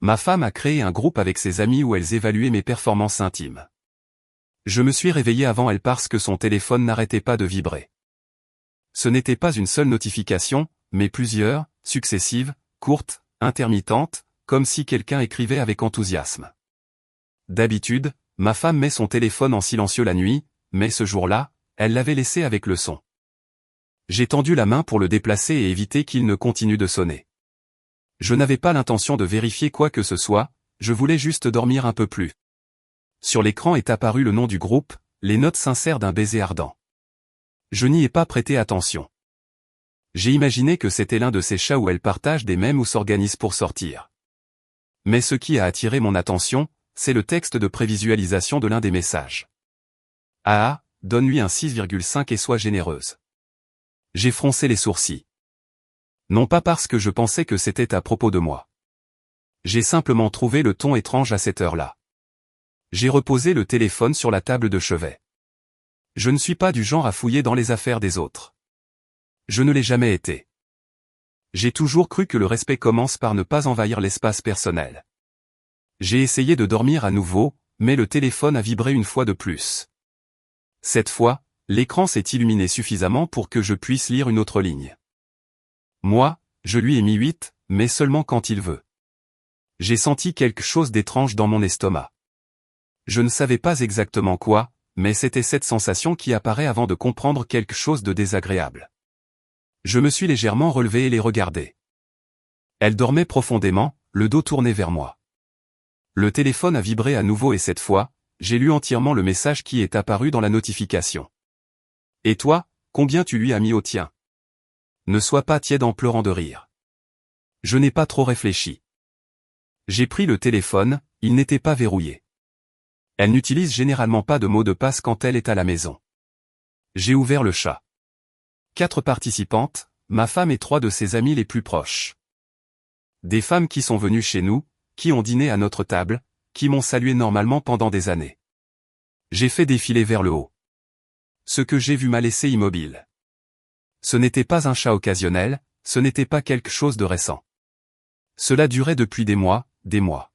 Ma femme a créé un groupe avec ses amis où elles évaluaient mes performances intimes. Je me suis réveillé avant elle parce que son téléphone n'arrêtait pas de vibrer. Ce n'était pas une seule notification, mais plusieurs, successives, courtes, intermittentes, comme si quelqu'un écrivait avec enthousiasme. D'habitude, ma femme met son téléphone en silencieux la nuit, mais ce jour-là, elle l'avait laissé avec le son. J'ai tendu la main pour le déplacer et éviter qu'il ne continue de sonner. Je n'avais pas l'intention de vérifier quoi que ce soit, je voulais juste dormir un peu plus. Sur l'écran est apparu le nom du groupe, les notes sincères d'un baiser ardent. Je n'y ai pas prêté attention. J'ai imaginé que c'était l'un de ces chats où elles partagent des mèmes ou s'organisent pour sortir. Mais ce qui a attiré mon attention, c'est le texte de prévisualisation de l'un des messages. Ah, donne-lui un 6,5 et sois généreuse. J'ai froncé les sourcils. Non pas parce que je pensais que c'était à propos de moi. J'ai simplement trouvé le ton étrange à cette heure-là. J'ai reposé le téléphone sur la table de chevet. Je ne suis pas du genre à fouiller dans les affaires des autres. Je ne l'ai jamais été. J'ai toujours cru que le respect commence par ne pas envahir l'espace personnel. J'ai essayé de dormir à nouveau, mais le téléphone a vibré une fois de plus. Cette fois, l'écran s'est illuminé suffisamment pour que je puisse lire une autre ligne. Moi, je lui ai mis 8, mais seulement quand il veut. J'ai senti quelque chose d'étrange dans mon estomac. Je ne savais pas exactement quoi, mais c'était cette sensation qui apparaît avant de comprendre quelque chose de désagréable. Je me suis légèrement relevé et les regardé. Elle dormait profondément, le dos tourné vers moi. Le téléphone a vibré à nouveau et cette fois, j'ai lu entièrement le message qui est apparu dans la notification. Et toi, combien tu lui as mis au tien? Ne sois pas tiède en pleurant de rire. Je n'ai pas trop réfléchi. J'ai pris le téléphone, il n'était pas verrouillé. Elle n'utilise généralement pas de mot de passe quand elle est à la maison. J'ai ouvert le chat. 4 participantes, ma femme et 3 de ses amies les plus proches. Des femmes qui sont venues chez nous, qui ont dîné à notre table, qui m'ont salué normalement pendant des années. J'ai fait défiler vers le haut. Ce que j'ai vu m'a laissé immobile. Ce n'était pas un chat occasionnel, ce n'était pas quelque chose de récent. Cela durait depuis des mois, des mois.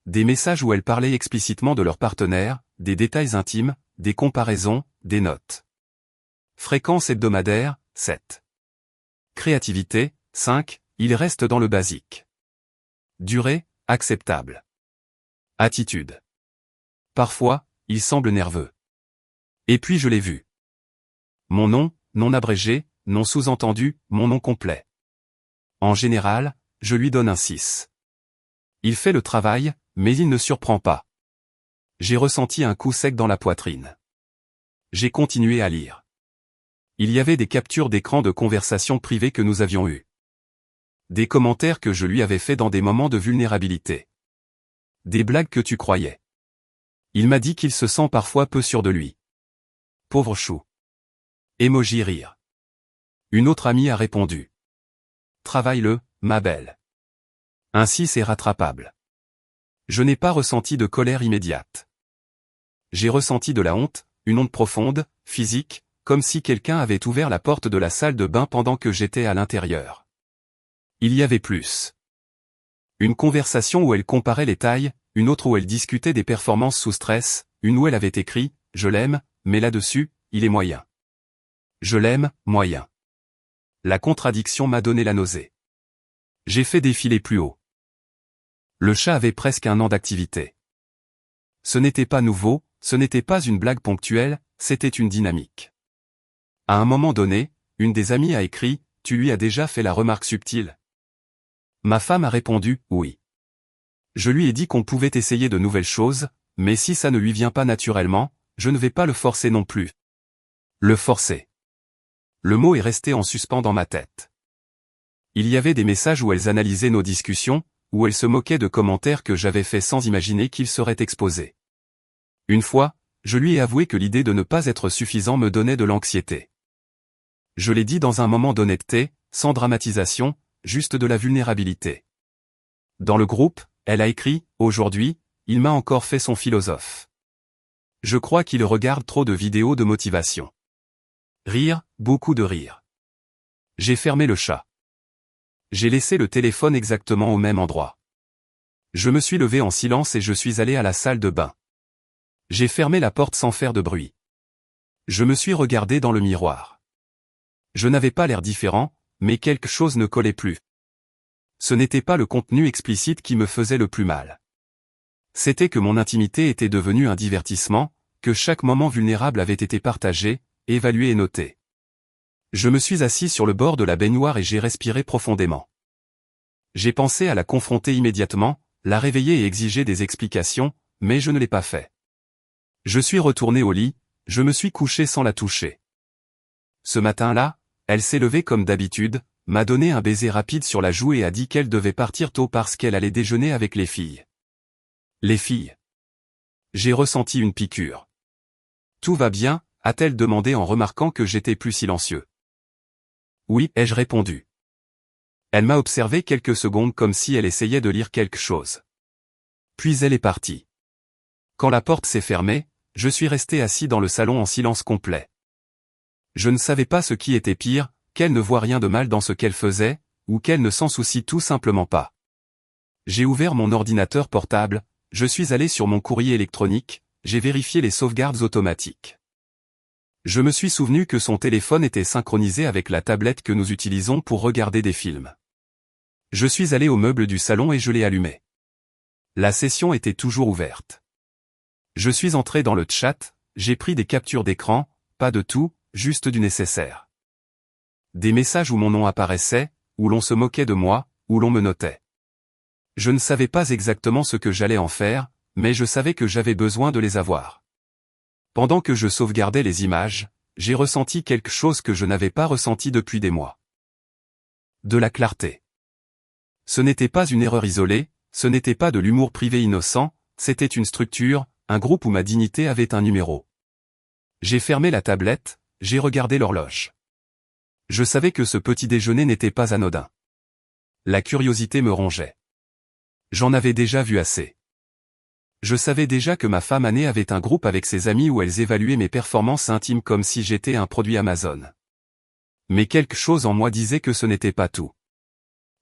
Des messages où elles parlaient explicitement de leur partenaire, des détails intimes, des comparaisons, des notes. Fréquence hebdomadaire, 7. Créativité, 5, il reste dans le basique. Durée, acceptable. Attitude. Parfois, il semble nerveux. Et puis je l'ai vu. Mon nom, non abrégé, non sous-entendu, mon nom complet. En général, je lui donne un 6. Il fait le travail, mais il ne surprend pas. J'ai ressenti un coup sec dans la poitrine. J'ai continué à lire. Il y avait des captures d'écran de conversations privées que nous avions eues. Des commentaires que je lui avais faits dans des moments de vulnérabilité. Des blagues que tu croyais. Il m'a dit qu'il se sent parfois peu sûr de lui. Pauvre chou. Emoji rire. Une autre amie a répondu. Travaille-le, ma belle. Ainsi c'est rattrapable. Je n'ai pas ressenti de colère immédiate. J'ai ressenti de la honte, une honte profonde, physique, comme si quelqu'un avait ouvert la porte de la salle de bain pendant que j'étais à l'intérieur. Il y avait plus. Une conversation où elle comparait les tailles, une autre où elle discutait des performances sous stress, une où elle avait écrit « Je l'aime, mais là-dessus, il est moyen ». Je l'aime, moyen. La contradiction m'a donné la nausée. J'ai fait défiler plus haut. Le chat avait presque 1 an d'activité. Ce n'était pas nouveau, ce n'était pas une blague ponctuelle, c'était une dynamique. À un moment donné, une des amies a écrit « Tu lui as déjà fait la remarque subtile ?» Ma femme a répondu « Oui ». Je lui ai dit qu'on pouvait essayer de nouvelles choses, mais si ça ne lui vient pas naturellement, je ne vais pas le forcer non plus. Le forcer. Le mot est resté en suspens dans ma tête. Il y avait des messages où elles analysaient nos discussions, où elles se moquaient de commentaires que j'avais faits sans imaginer qu'ils seraient exposés. Une fois, je lui ai avoué que l'idée de ne pas être suffisant me donnait de l'anxiété. Je l'ai dit dans un moment d'honnêteté, sans dramatisation, juste de la vulnérabilité. Dans le groupe, elle a écrit « Aujourd'hui, il m'a encore fait son philosophe. Je crois qu'il regarde trop de vidéos de motivation. » Rire, beaucoup de rire. J'ai fermé le chat. J'ai laissé le téléphone exactement au même endroit. Je me suis levé en silence et je suis allé à la salle de bain. J'ai fermé la porte sans faire de bruit. Je me suis regardé dans le miroir. Je n'avais pas l'air différent, mais quelque chose ne collait plus. Ce n'était pas le contenu explicite qui me faisait le plus mal. C'était que mon intimité était devenue un divertissement, que chaque moment vulnérable avait été partagé, évalué et noté. Je me suis assis sur le bord de la baignoire et j'ai respiré profondément. J'ai pensé à la confronter immédiatement, la réveiller et exiger des explications, mais je ne l'ai pas fait. Je suis retourné au lit, je me suis couché sans la toucher. Ce matin-là, elle s'est levée comme d'habitude, m'a donné un baiser rapide sur la joue et a dit qu'elle devait partir tôt parce qu'elle allait déjeuner avec les filles. Les filles. J'ai ressenti une piqûre. Tout va bien, a-t-elle demandé en remarquant que j'étais plus silencieux. Oui, ai-je répondu. Elle m'a observé quelques secondes comme si elle essayait de lire quelque chose. Puis elle est partie. Quand la porte s'est fermée, je suis resté assis dans le salon en silence complet. Je ne savais pas ce qui était pire, qu'elle ne voit rien de mal dans ce qu'elle faisait, ou qu'elle ne s'en soucie tout simplement pas. J'ai ouvert mon ordinateur portable, je suis allé sur mon courrier électronique, j'ai vérifié les sauvegardes automatiques. Je me suis souvenu que son téléphone était synchronisé avec la tablette que nous utilisons pour regarder des films. Je suis allé au meuble du salon et je l'ai allumé. La session était toujours ouverte. Je suis entré dans le chat, j'ai pris des captures d'écran, pas de tout, juste du nécessaire. Des messages où mon nom apparaissait, où l'on se moquait de moi, où l'on me notait. Je ne savais pas exactement ce que j'allais en faire, mais je savais que j'avais besoin de les avoir. Pendant que je sauvegardais les images, j'ai ressenti quelque chose que je n'avais pas ressenti depuis des mois. De la clarté. Ce n'était pas une erreur isolée, ce n'était pas de l'humour privé innocent, c'était une structure, un groupe où ma dignité avait un numéro. J'ai fermé la tablette, j'ai regardé l'horloge. Je savais que ce petit déjeuner n'était pas anodin. La curiosité me rongeait. J'en avais déjà vu assez. Je savais déjà que ma femme Anne avait un groupe avec ses amis où elles évaluaient mes performances intimes comme si j'étais un produit Amazon. Mais quelque chose en moi disait que ce n'était pas tout.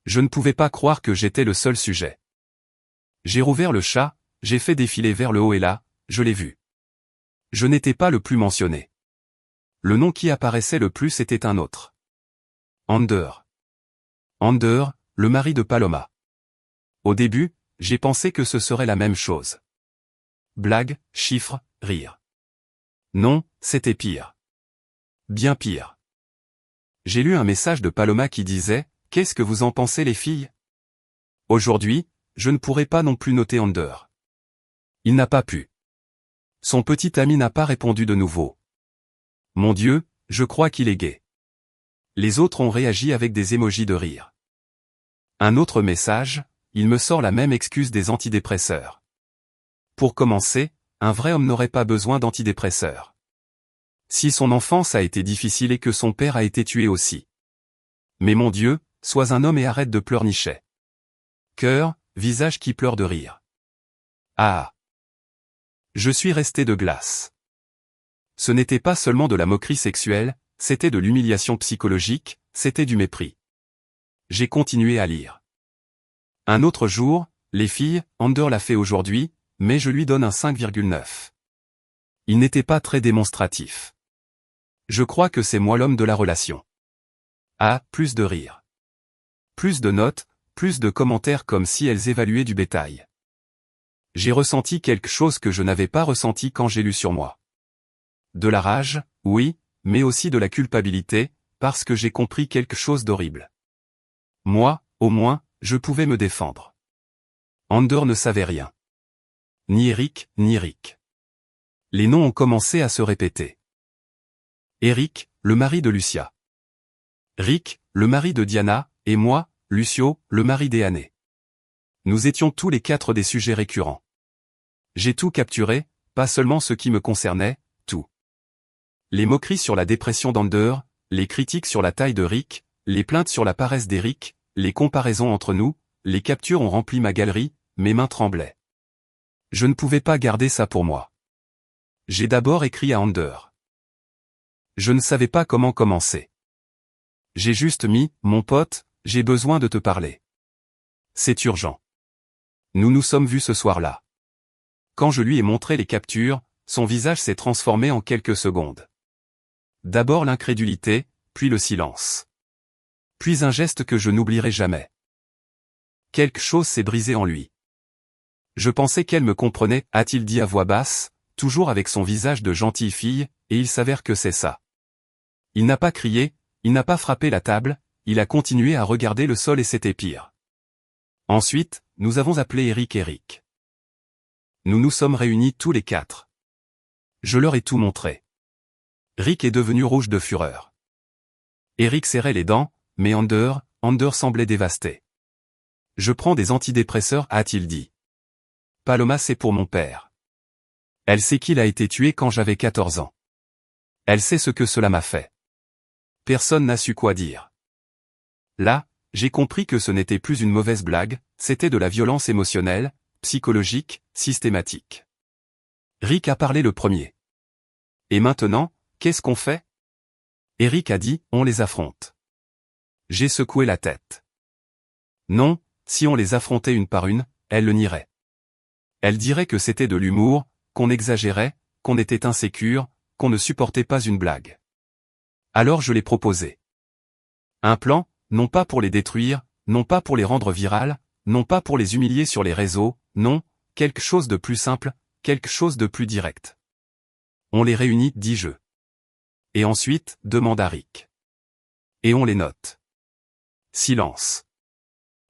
Je ne pouvais pas croire que j'étais le seul sujet. J'ai rouvert le chat, j'ai fait défiler vers le haut et là, je l'ai vu. Je n'étais pas le plus mentionné. Le nom qui apparaissait le plus était un autre. Ander. Ander, le mari de Paloma. Au début, j'ai pensé que ce serait la même chose. Blague, chiffres, rire. Non, c'était pire. Bien pire. J'ai lu un message de Paloma qui disait « Qu'est-ce que vous en pensez les filles ?» Aujourd'hui, je ne pourrais pas non plus noter Ander. Il n'a pas pu. Son petit ami n'a pas répondu de nouveau. Mon Dieu, je crois qu'il est gay. Les autres ont réagi avec des émojis de rire. Un autre message, il me sort la même excuse des antidépresseurs. Pour commencer, un vrai homme n'aurait pas besoin d'antidépresseurs. Si son enfance a été difficile et que son père a été tué aussi. Mais mon Dieu, sois un homme et arrête de pleurnicher. Cœur, visage qui pleure de rire. Ah! Je suis resté de glace. Ce n'était pas seulement de la moquerie sexuelle, c'était de l'humiliation psychologique, c'était du mépris. J'ai continué à lire. Un autre jour, les filles, Ander l'a fait aujourd'hui, mais je lui donne un 5,9. Il n'était pas très démonstratif. Je crois que c'est moi l'homme de la relation. Ah, plus de rire. Plus de notes, plus de commentaires comme si elles évaluaient du bétail. J'ai ressenti quelque chose que je n'avais pas ressenti quand j'ai lu sur moi. De la rage, oui, mais aussi de la culpabilité, parce que j'ai compris quelque chose d'horrible. Moi, au moins, je pouvais me défendre. Ander ne savait rien. Ni Eric, ni Rick. Les noms ont commencé à se répéter. Eric, le mari de Lucia. Rick, le mari de Diana, et moi, Lucio, le mari d'Anne. Nous étions tous les quatre des sujets récurrents. J'ai tout capturé, pas seulement ce qui me concernait, tout. Les moqueries sur la dépression d'Ander, les critiques sur la taille de Rick, les plaintes sur la paresse d'Eric, les comparaisons entre nous, les captures ont rempli ma galerie, mes mains tremblaient. Je ne pouvais pas garder ça pour moi. J'ai d'abord écrit à Ander. Je ne savais pas comment commencer. J'ai juste mis, mon pote, j'ai besoin de te parler. C'est urgent. Nous nous sommes vus ce soir-là. Quand je lui ai montré les captures, son visage s'est transformé en quelques secondes. D'abord l'incrédulité, puis le silence. Puis un geste que je n'oublierai jamais. Quelque chose s'est brisé en lui. Je pensais qu'elle me comprenait, a-t-il dit à voix basse, toujours avec son visage de gentille fille, et il s'avère que c'est ça. Il n'a pas crié, il n'a pas frappé la table, il a continué à regarder le sol et c'était pire. Ensuite, nous avons appelé Eric. Nous nous sommes réunis tous les quatre. Je leur ai tout montré. Rick est devenu rouge de fureur. Eric serrait les dents, mais Ander semblait dévasté. Je prends des antidépresseurs, a-t-il dit. Paloma, c'est pour mon père. Elle sait qu'il a été tué quand j'avais 14 ans. Elle sait ce que cela m'a fait. Personne n'a su quoi dire. Là, j'ai compris que ce n'était plus une mauvaise blague, c'était de la violence émotionnelle, psychologique, systématique. Rick a parlé le premier. Et maintenant, qu'est-ce qu'on fait? Eric a dit, on les affronte. J'ai secoué la tête. Non, si on les affrontait une par une, elle le nierait. Elle dirait que c'était de l'humour, qu'on exagérait, qu'on était insécure, qu'on ne supportait pas une blague. Alors je l'ai proposé. Un plan, non pas pour les détruire, non pas pour les rendre virales, non pas pour les humilier sur les réseaux, non, quelque chose de plus simple, quelque chose de plus direct. On les réunit, dis-je. Et ensuite, demanda Rick. Et on les note. Silence.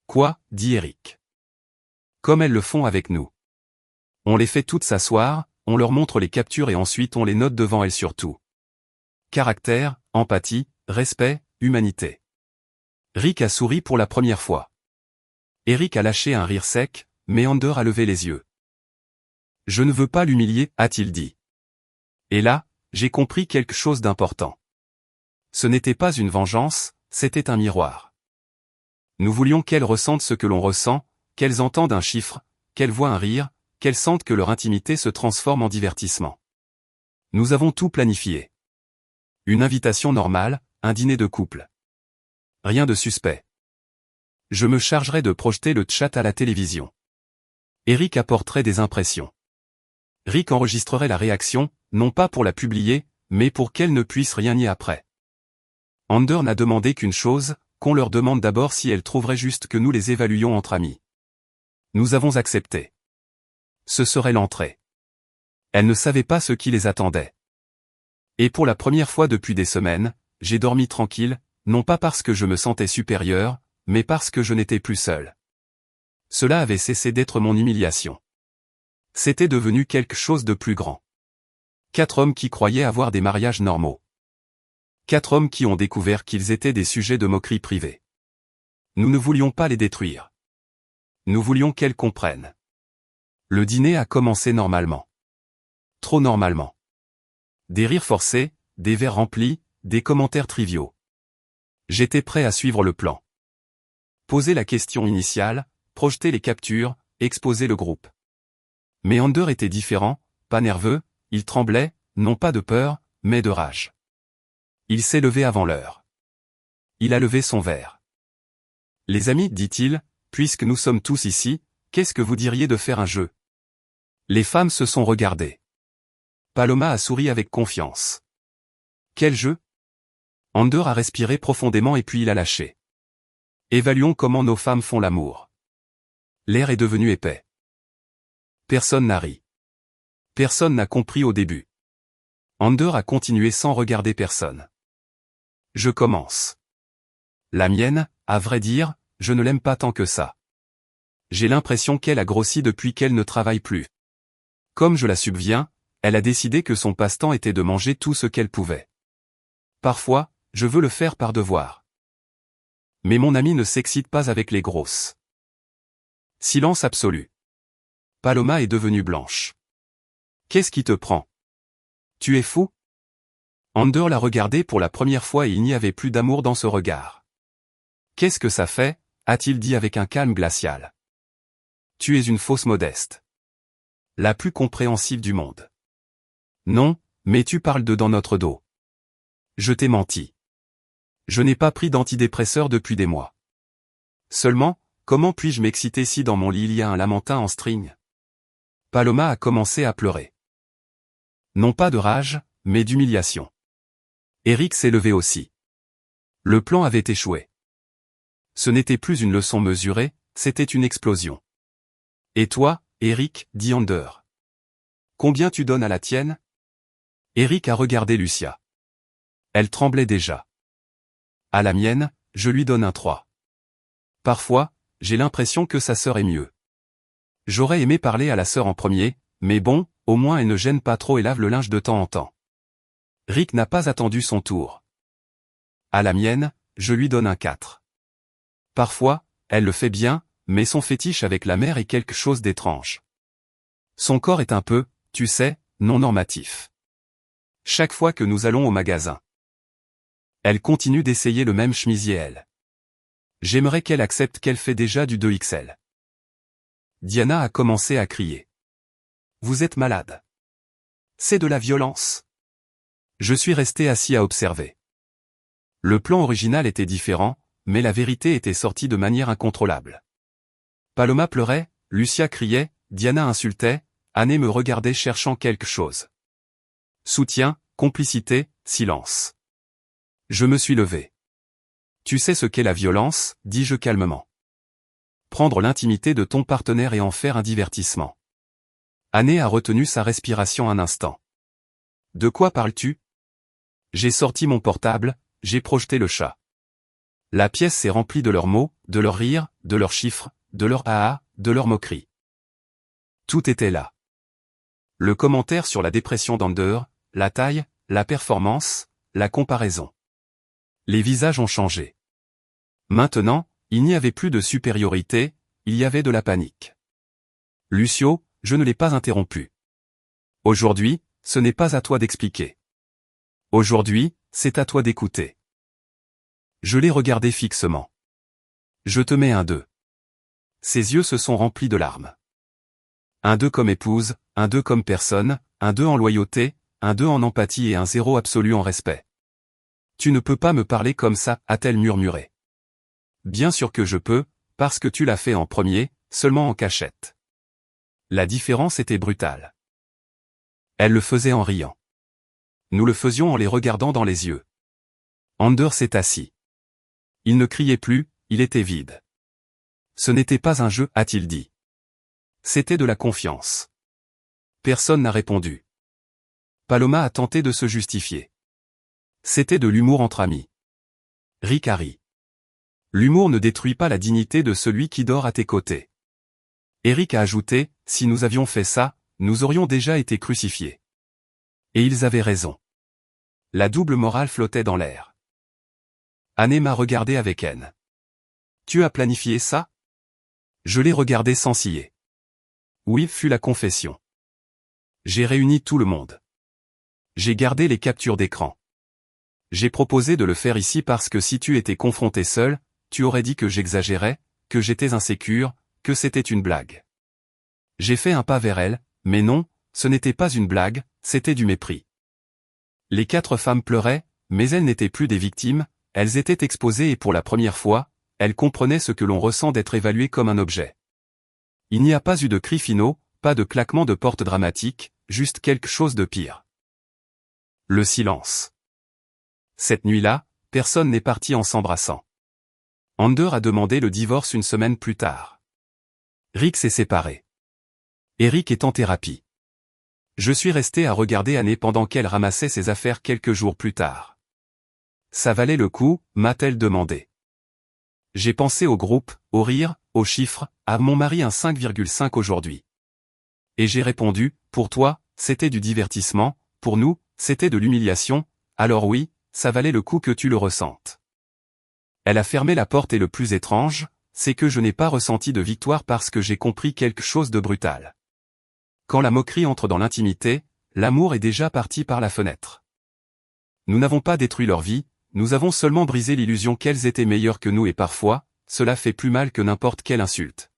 Quoi, dit Eric. Comme elles le font avec nous. On les fait toutes s'asseoir, on leur montre les captures et ensuite on les note devant elles surtout. Caractère, empathie, respect, humanité. Rick a souri pour la première fois. Eric a lâché un rire sec, mais Ander a levé les yeux. Je ne veux pas l'humilier, a-t-il dit. Et là, j'ai compris quelque chose d'important. Ce n'était pas une vengeance, c'était un miroir. Nous voulions qu'elles ressentent ce que l'on ressent, qu'elles entendent un chiffre, qu'elles voient un rire, qu'elles sentent que leur intimité se transforme en divertissement. Nous avons tout planifié. Une invitation normale, un dîner de couple. Rien de suspect. Je me chargerai de projeter le chat à la télévision. Eric apporterait des impressions. Rick enregistrerait la réaction, non pas pour la publier, mais pour qu'elle ne puisse rien nier après. Ander n'a demandé qu'une chose, qu'on leur demande d'abord si elles trouveraient juste que nous les évaluions entre amis. Nous avons accepté. Ce serait l'entrée. Elles ne savaient pas ce qui les attendait. Et pour la première fois depuis des semaines, j'ai dormi tranquille, non pas parce que je me sentais supérieur, mais parce que je n'étais plus seul. Cela avait cessé d'être mon humiliation. C'était devenu quelque chose de plus grand. 4 hommes qui croyaient avoir des mariages normaux. 4 hommes qui ont découvert qu'ils étaient des sujets de moquerie privée. Nous ne voulions pas les détruire. Nous voulions qu'elles comprennent. Le dîner a commencé normalement. Trop normalement. Des rires forcés, des verres remplis, des commentaires triviaux. J'étais prêt à suivre le plan. Poser la question initiale, projeter les captures, exposer le groupe. Mais Ander était différent, pas nerveux, il tremblait, non pas de peur, mais de rage. Il s'est levé avant l'heure. Il a levé son verre. Les amis, dit-il, puisque nous sommes tous ici, qu'est-ce que vous diriez de faire un jeu? Les femmes se sont regardées. Paloma a souri avec confiance. Quel jeu? Ander a respiré profondément et puis il a lâché. Évaluons comment nos femmes font l'amour. L'air est devenu épais. Personne n'a ri. Personne n'a compris au début. Ander a continué sans regarder personne. Je commence. La mienne, à vrai dire, je ne l'aime pas tant que ça. J'ai l'impression qu'elle a grossi depuis qu'elle ne travaille plus. Comme je la subviens, elle a décidé que son passe-temps était de manger tout ce qu'elle pouvait. Parfois, je veux le faire par devoir. Mais mon ami ne s'excite pas avec les grosses. Silence absolu. Paloma est devenue blanche. Qu'est-ce qui te prend? Tu es fou? Ander l'a regardé pour la première fois et il n'y avait plus d'amour dans ce regard. Qu'est-ce que ça fait? A-t-il dit avec un calme glacial. Tu es une fausse modeste. La plus compréhensive du monde. Non, mais tu parles de dans notre dos. Je t'ai menti. Je n'ai pas pris d'antidépresseurs depuis des mois. Seulement, comment puis-je m'exciter si dans mon lit il y a un lamentin en string? Paloma a commencé à pleurer. Non pas de rage, mais d'humiliation. Eric s'est levé aussi. Le plan avait échoué. Ce n'était plus une leçon mesurée, c'était une explosion. Et toi, Eric, dit Ander. Combien tu donnes à la tienne? Eric a regardé Lucia. Elle tremblait déjà. À la mienne, je lui donne un 3. Parfois, j'ai l'impression que sa sœur est mieux. J'aurais aimé parler à la sœur en premier, mais bon, au moins elle ne gêne pas trop et lave le linge de temps en temps. Rick n'a pas attendu son tour. À la mienne, je lui donne un 4. Parfois, elle le fait bien, mais son fétiche avec la mère est quelque chose d'étrange. Son corps est un peu, tu sais, non normatif. Chaque fois que nous allons au magasin. Elle continue d'essayer le même chemisier elle. J'aimerais qu'elle accepte qu'elle fait déjà du 2XL. Diana a commencé à crier. Vous êtes malade. C'est de la violence. Je suis resté assis à observer. Le plan original était différent, mais la vérité était sortie de manière incontrôlable. Paloma pleurait, Lucia criait, Diana insultait, Anne me regardait cherchant quelque chose. Soutien, complicité, silence. Je me suis levé. Tu sais ce qu'est la violence, dis-je calmement. Prendre l'intimité de ton partenaire et en faire un divertissement. Anne a retenu sa respiration un instant. De quoi parles-tu? J'ai sorti mon portable, j'ai projeté le chat. La pièce s'est remplie de leurs mots, de leurs rires, de leurs chiffres, de leurs ah, de leurs moqueries. Tout était là. Le commentaire sur la dépression d'Ander, la taille, la performance, la comparaison. Les visages ont changé. Maintenant, il n'y avait plus de supériorité, il y avait de la panique. Lucio, je ne l'ai pas interrompu. Aujourd'hui, ce n'est pas à toi d'expliquer. Aujourd'hui, c'est à toi d'écouter. Je l'ai regardé fixement. Je te mets un 2. Ses yeux se sont remplis de larmes. Un 2 comme épouse, un 2 comme personne, un 2 en loyauté, un 2 en empathie et un 0 absolu en respect. Tu ne peux pas me parler comme ça, a-t-elle murmuré. Bien sûr que je peux, parce que tu l'as fait en premier, seulement en cachette. La différence était brutale. Elle le faisait en riant. Nous le faisions en les regardant dans les yeux. Ander s'est assis. Il ne criait plus, il était vide. Ce n'était pas un jeu, a-t-il dit. C'était de la confiance. Personne n'a répondu. Paloma a tenté de se justifier. C'était de l'humour entre amis. Rick a ri. L'humour ne détruit pas la dignité de celui qui dort à tes côtés. Eric a ajouté, si nous avions fait ça, nous aurions déjà été crucifiés. Et ils avaient raison. La double morale flottait dans l'air. Anne m'a regardé avec haine. Tu as planifié ça? Je l'ai regardé sans ciller. Oui, fut la confession. J'ai réuni tout le monde. J'ai gardé les captures d'écran. J'ai proposé de le faire ici parce que si tu étais confronté seul, tu aurais dit que j'exagérais, que j'étais insécure, que c'était une blague. J'ai fait un pas vers elle, mais non, ce n'était pas une blague, c'était du mépris. Les 4 femmes pleuraient, mais elles n'étaient plus des victimes, elles étaient exposées et pour la première fois, elles comprenaient ce que l'on ressent d'être évalué comme un objet. Il n'y a pas eu de cris finaux, pas de claquement de porte dramatique, juste quelque chose de pire. Le silence. Cette nuit-là, personne n'est parti en s'embrassant. Ander a demandé le divorce une semaine plus tard. Rick s'est séparé. Eric est en thérapie. Je suis resté à regarder Anne pendant qu'elle ramassait ses affaires quelques jours plus tard. Ça valait le coup, m'a-t-elle demandé. J'ai pensé au groupe, au rire, aux chiffres, à mon mari un 5,5 aujourd'hui. Et j'ai répondu, pour toi, c'était du divertissement, pour nous, c'était de l'humiliation, alors oui, ça valait le coup que tu le ressentes. Elle a fermé la porte et le plus étrange, c'est que je n'ai pas ressenti de victoire parce que j'ai compris quelque chose de brutal. Quand la moquerie entre dans l'intimité, l'amour est déjà parti par la fenêtre. Nous n'avons pas détruit leur vie, nous avons seulement brisé l'illusion qu'elles étaient meilleures que nous et parfois, cela fait plus mal que n'importe quelle insulte.